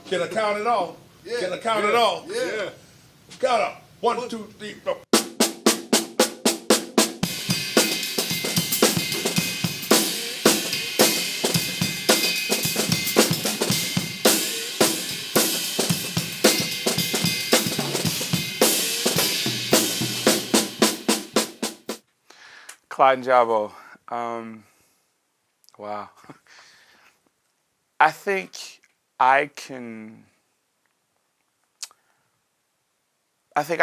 Can I count it all? Yeah. Can I count it all? Yeah. Count up. 1, 2, 3, 4. Clyde and Jabo. Wow. I think I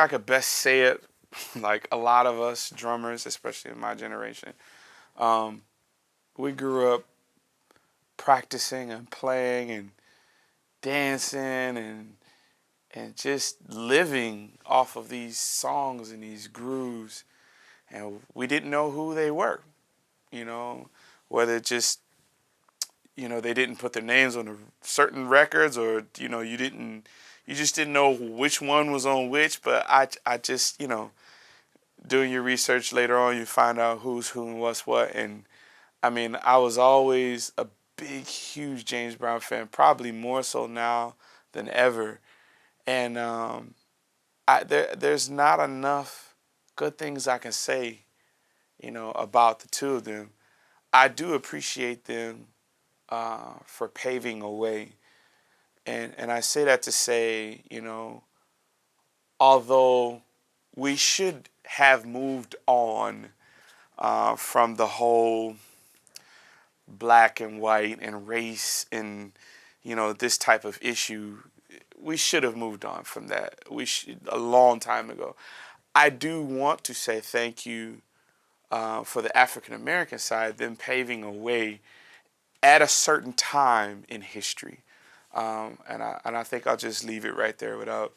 could best say it like a lot of us drummers, especially in my generation. We grew up practicing and playing and dancing and just living off of these songs and these grooves. And we didn't know who they were, whether just, they didn't put their names on certain records or, you just didn't know which one was on which. But I just, doing your research later on, you find out who's who and what's what. And I mean, I was always a big, huge James Brown fan, probably more so now than ever. And there's not enough good things I can say, about the two of them. I do appreciate them for paving a way. And I say that to say, although we should have moved on from the whole black and white and race and, this type of issue, we should have moved on from that. A long time ago. I do want to say thank you for the African-American side, them paving a way at a certain time in history. And I think I'll just leave it right there without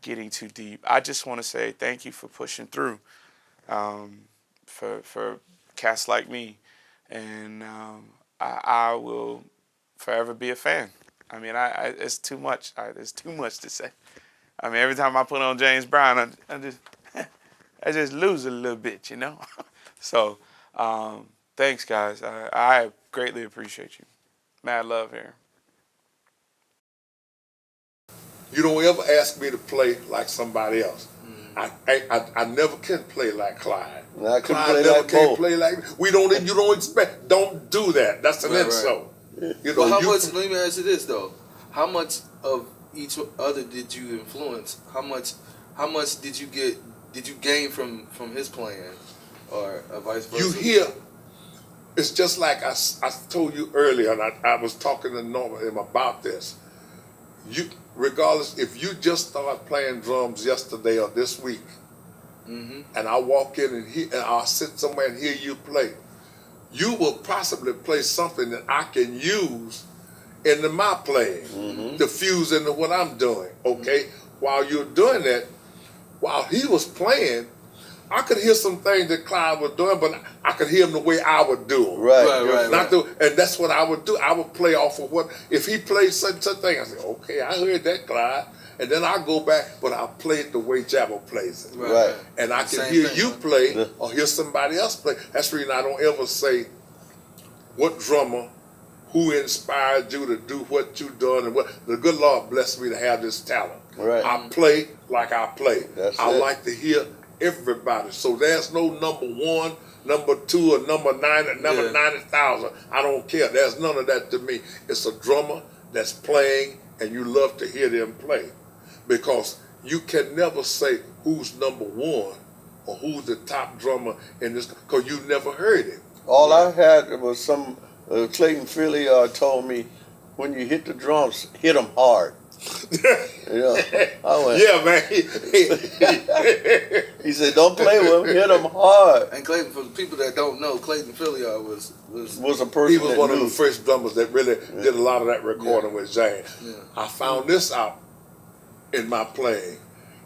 getting too deep. I just want to say thank you for pushing through for cats like me. And I will forever be a fan. I mean, it's too much. There's too much to say. I mean, every time I put on James Brown, I just lose a little bit, So, thanks, guys. I greatly appreciate you. Mad love here. You don't ever ask me to play like somebody else. I never can play like Clyde. I can Clyde play never like can Bo. play like you don't expect. Don't do that. That's an insult. Well, how much? Let me ask you this though: how much of each other did you influence? How much did you get? Did you gain from his playing, or vice versa? You hear? It's just like I told you earlier, and I was talking to Norbert about this. Regardless, if you just start playing drums yesterday or this week, and I walk in and I'll sit somewhere and hear you play, you will possibly play something that I can use into my playing, to fuse into what I'm doing, okay? While you're doing that, while he was playing, I could hear some things that Clyde was doing, but I could hear him the way I would do them. Right. And that's what I would do. I would play off of what, if he played such thing, I say, okay, I heard that, Clyde. And then I go back, but I'll play it the way Jabo plays it. Right. And I can hear you play or hear somebody else play. That's the reason I don't ever say what drummer, who inspired you to do what you done, and what the good Lord blessed me to have this talent. Right. I play like I play. I it. like to hear everybody. So there's no number 1, number 2, or number 9, or number 90,000. I don't care. There's none of that to me. It's a drummer that's playing, and you love to hear them play. Because you can never say who's number 1 or who's the top drummer in this, because you never heard it. All I had was some Clayton Philly told me, when you hit the drums, hit them hard. I went, yeah, man. He said, don't play with him, hit them hard. And Clayton, for the people that don't know, Clayton Philly was a person. He was that one knew. of the first drummers that really did a lot of that recording with James. I found this out in my playing.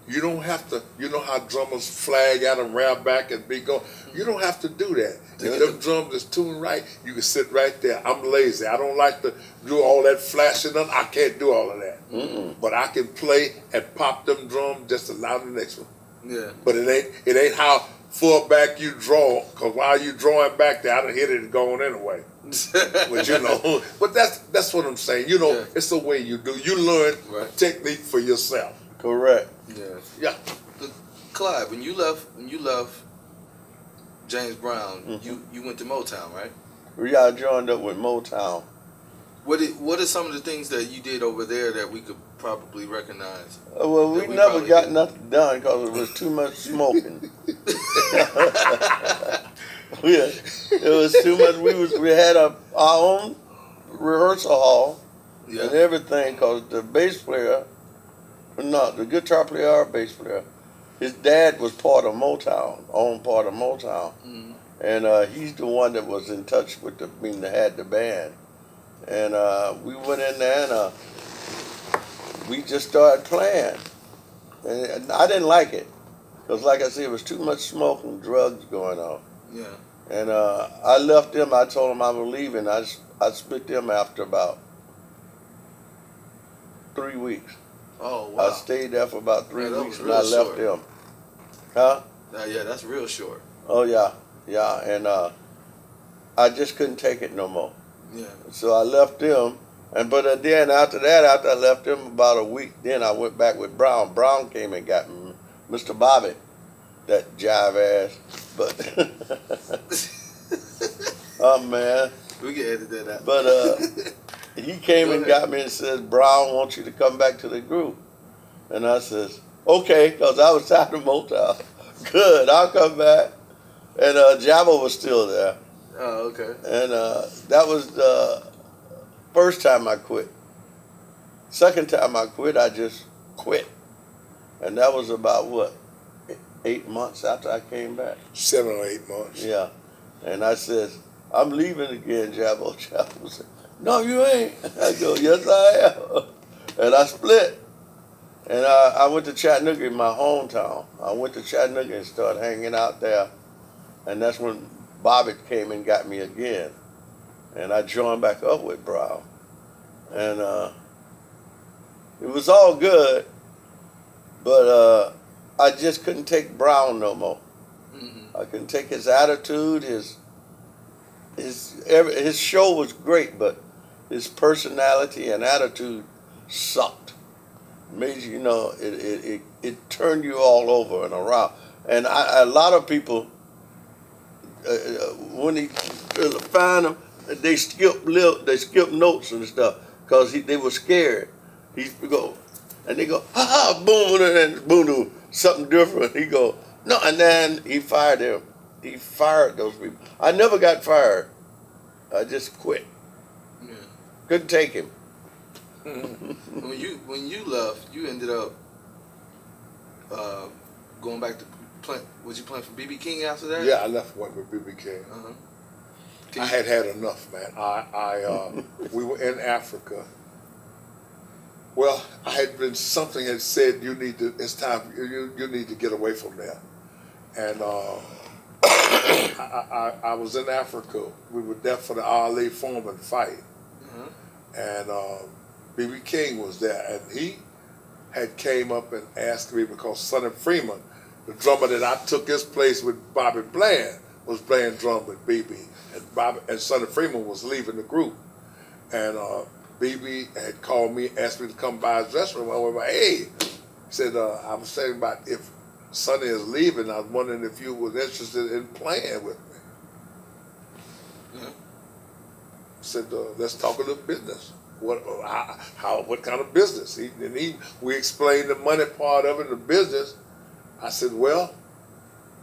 You don't have to, you know how drummers flag out and rap back and be going. You don't have to do that. If them drums is tuned right, you can sit right there. I'm lazy. I don't like to do all that flashing. I can't do all of that. But I can play and pop them drums just to allow the next one. Yeah. But it ain't how fullback you draw, because while you drawing back there, I done hit it and gone anyway. But you know, but that's what I'm saying. You know, Yeah. it's the way you do. You learn Right. technique for yourself. Correct. Yeah. Yeah. Clyde, when you left James Brown, you went to Motown, right? Yeah, I joined up with Motown. What are some of the things that you did over there that we could probably recognize? Well, we That we never probably got did. nothing done because it was too much smoking. It was too much. We had our own rehearsal hall and Yeah. everything because the bass player, no, the guitar player or bass player, his dad was part of Motown, owned part of Motown, and he's the one that was in touch with that had the band, and we went in there and we just started playing, and I didn't like it because, like I said, it was too much smoking, drugs going on. Yeah. And I left them. I told them I was leaving. I split them after about 3 weeks. Oh wow. I stayed there for about 3 Man, that weeks was and I real left short. them. Huh? Yeah, that's real short. Oh yeah, yeah. And I just couldn't take it no more. Yeah. So I left them. But then after that, after I left them about a week, then I went back with Brown. Brown came and got me, Mr. Bobby, that jive ass. But oh man. We can edit that out. But he came Go and ahead. got me and says, Brown wants you to come back to the group. And I says, okay, because I was tired of Motown. Good, I'll come back. And Jabo was still there. Oh, okay. And that was the first time I quit. Second time I quit, I just quit. And that was about, what, 8 months after I came back? 7 or 8 months. Yeah. And I says, I'm leaving again, Jabo. Jabo said, no, you ain't. I go, yes, I am. And I split. And I went to Chattanooga, in my hometown. I went to Chattanooga and started hanging out there. And that's when Bobby came and got me again. And I joined back up with Brown. And it was all good, but I just couldn't take Brown no more. I couldn't take his attitude, his show was great, but his personality and attitude sucked. Made you, it turned you all over and around. And a lot of people, when he find him, they skip notes and stuff because they were scared. He go, and they go, ha, boom, and boom, something different. He go, no, and then he fired him. He fired those people. I never got fired. I just quit. Yeah. Couldn't take him. When you left, you ended up going back to play. Was you playing for BB King after that? Yeah, I left one with BB King. I had enough, man. We were in Africa. Well, something had said it's time, you need to get away from there. And I was in Africa. We were there for the R.L.A. Foreman fight. And BB King was there, and he had came up and asked me because Sonny Freeman, the drummer that I took his place with Bobby Bland, was playing drum with BB, and Sonny Freeman was leaving the group, and BB had called me, asked me to come by his dressing room. I went by, hey, he said, I was saying about if Sonny is leaving, I was wondering if you was interested in playing with me. Yeah. I said, let's talk a little business. What kind of business? We explained the money part of it, the business. I said, well,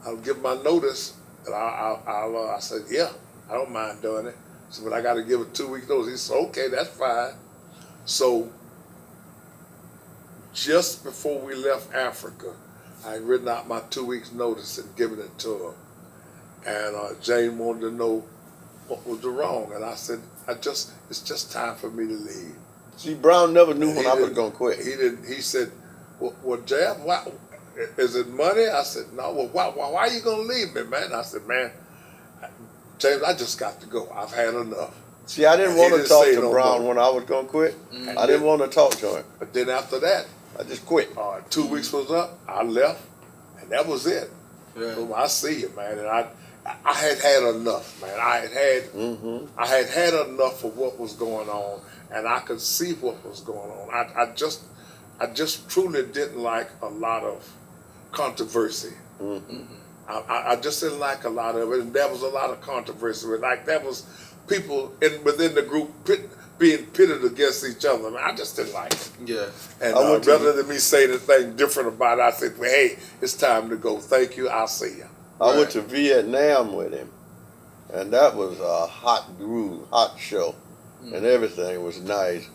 I'll give my notice. And I said, yeah, I don't mind doing it. So, but I got to give a 2 week notice. He said, okay, that's fine. So, just before we left Africa, I had written out my 2 weeks notice and given it to him. And Jane wanted to know what was wrong. And I said, it's just time for me to leave. See, Brown never knew when I was going to quit. He said, well, Jab, why, is it money? I said, no, well, why are you going to leave me, man? I said, man, James, I just got to go. I've had enough. See, I didn't And want he to didn't talk say to no Brown more. when I was going to quit. And I didn't want to talk to him. But then after that, I just quit. 2 weeks was up, I left, and that was it. So I see it, man, and I had enough, man. I had enough of what was going on, and I could see what was going on. I just truly didn't like a lot of controversy. I just didn't like a lot of it, and there was a lot of controversy. Like there was people within the group being pitted against each other. Man, I just didn't like it. Yeah. And rather than me saying anything different about it, I said, well, hey, it's time to go. Thank you. I'll see you. I went to Vietnam with him, and that was a hot show, and everything was nice.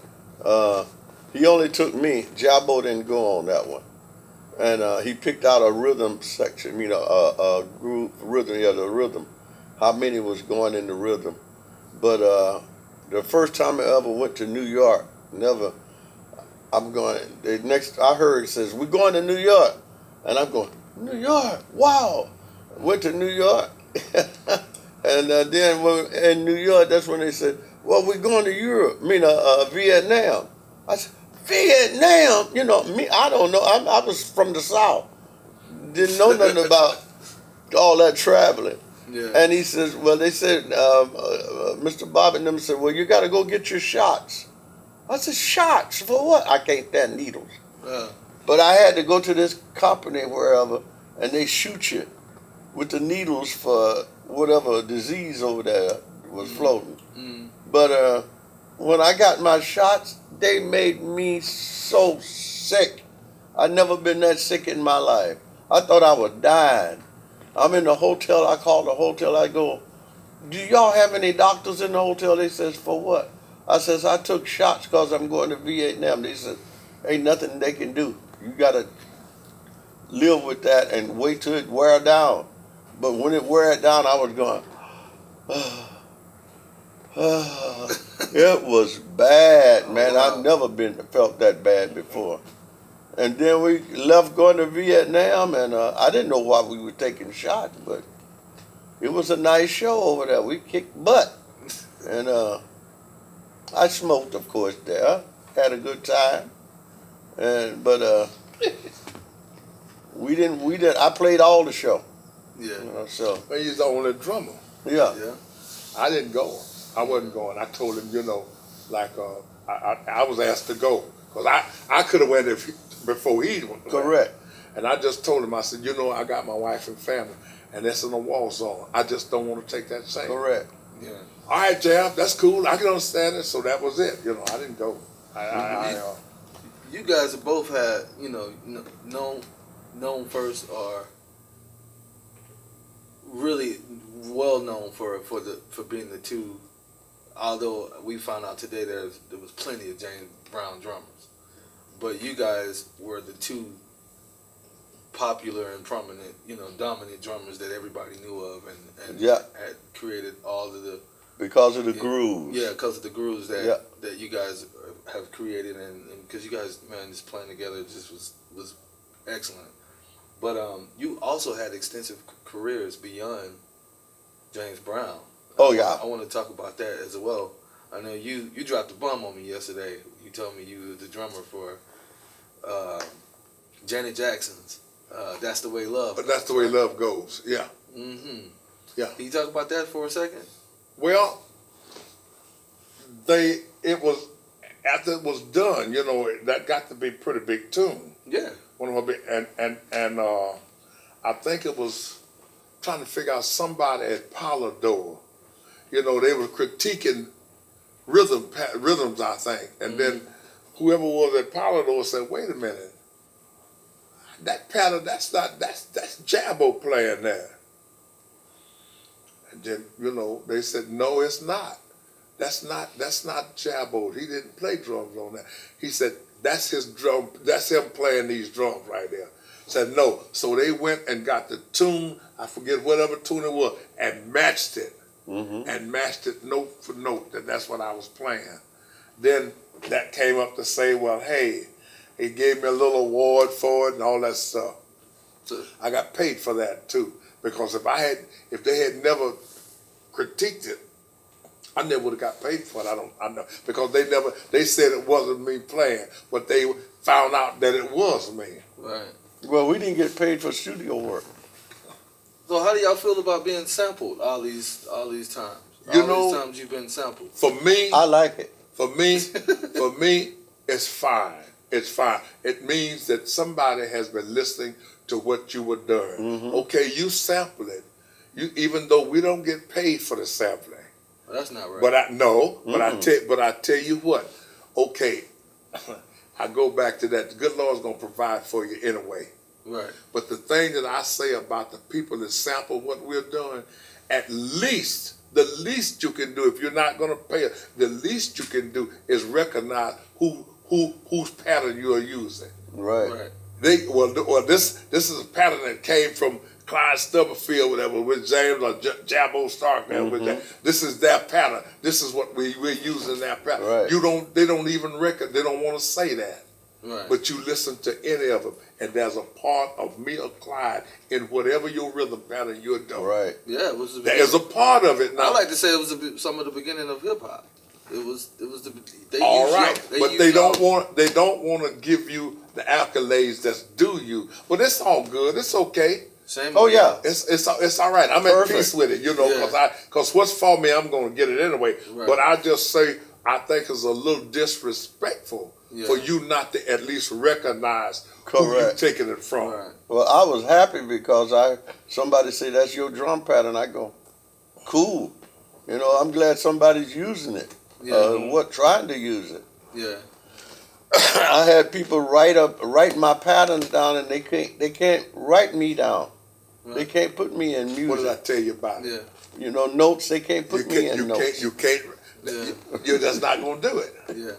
He only took me. Jabo didn't go on that one. And he picked out a rhythm section, a group rhythm, the rhythm, how many was going in the rhythm. But the first time I ever went to New York, I heard it says, we're going to New York. And I'm going, New York, wow. Went to New York. And then in New York, that's when they said, well, we're going to Vietnam. I said, Vietnam, me, I don't know. I was from the South. Didn't know nothing about all that traveling. Yeah. And he says, well, they said, Mr. Bob and them said, well, you got to go get your shots. I said, shots? For what? I can't stand needles. But I had to go to this company wherever, and they shoot you with the needles for whatever disease over there was floating. But when I got my shots, they made me so sick. I'd never been that sick in my life. I thought I was dying. I'm in the hotel. I called the hotel. I go, do y'all have any doctors in the hotel? They says, for what? I says, I took shots because I'm going to Vietnam. They said, ain't nothing they can do. You got to live with that and wait till it wear down. But when it wear down, I was going, it was bad, man. I've never felt that bad before. And then we left going to Vietnam, and I didn't know why we were taking shots, but it was a nice show over there. We kicked butt. And I smoked, of course, there. Had a good time. But we didn't. I played all the show. Yeah. So he's the only drummer. Yeah. I didn't go. I wasn't going. I told him, I was asked to go because I could have went before he went. Correct. And I just told him, I said, I got my wife and family, and that's in a war zone. I just don't want to take that chance. Correct. Yeah. All right, Jab, that's cool. I can understand it. So that was it. I didn't go. You guys have both had, known first or really well known for being the two. Although we found out today there was plenty of James Brown drummers, but you guys were the two popular and prominent, dominant drummers that everybody knew of, and had created all of the because of the grooves. Yeah, because of the grooves that you guys have created, and because you guys, man, just playing together just was excellent. But you also had extensive careers beyond James Brown. Oh yeah. I want to talk about that as well. I know you dropped a bomb on me yesterday. You told me you were the drummer for Janet Jackson's "That's the Way Love." But that's the way love goes. Yeah. Yeah. Can you talk about that for a second? Well, after it was done, that got to be a pretty big tune. Yeah. And I think it was trying to figure out somebody at Polydor. They were critiquing rhythms, I think. And then whoever was at Polydor said, wait a minute, that pattern, that's Jabo playing there. And then, they said, no, it's not. That's not Jabo. He didn't play drums on that. He said, that's his drum, that's him playing these drums right there. Said no. So they went and got the tune, I forget whatever tune it was, and matched it. And matched it note for note, that's what I was playing. Then that came up to say, well, hey, he gave me a little award for it and all that stuff. So I got paid for that too. Because if they had never critiqued it, I never would have got paid for it. I know because they said it wasn't me playing, but they found out that it was me. Right. Well, we didn't get paid for studio work. So how do y'all feel about being sampled all these times? You all know, these times you've been sampled. For me, I like it. for me, it's fine. It's fine. It means that somebody has been listening to what you were doing. Mm-hmm. Okay, you sample it. Even though we don't get paid for the sampling. Well, that's not right. But I tell you what. Okay, I go back to that. The good Lord's gonna provide for you anyway. Right. But the thing that I say about the people that sample what we're doing, at least the least you can do, if you're not gonna pay it, the least you can do is recognize whose pattern you are using. Right. This is a pattern that came from Clyde Stubblefield, whatever, with James or Jabo Stark. This is their pattern. This is what we're using their pattern. Right. They don't even reckon. They don't want to say that. Right. But you listen to any of them, and there's a part of me or Clyde in whatever your rhythm pattern you're doing. Right. Yeah, it was. There's a part of it now. I like to say it was some of the beginning of hip hop. It was the. All right, but they don't want to give you the accolades that's due you. Well, it's all good. It's okay. Same. Oh yeah. It's all right. I'm at peace with it, because what's for me, I'm going to get it anyway. Right. But I just say I think it's a little disrespectful for you not to at least recognize who you're taking it from. Right. Well, I was happy because somebody say that's your drum pattern. I go, cool. I'm glad somebody's using it. Yeah. Trying to use it. Yeah. I had people write my patterns down, and they can't write me down. Right. They can't put me in music. What did I tell you about it? Yeah. Notes, they can't put me in notes. You're just not gonna do it. Yeah.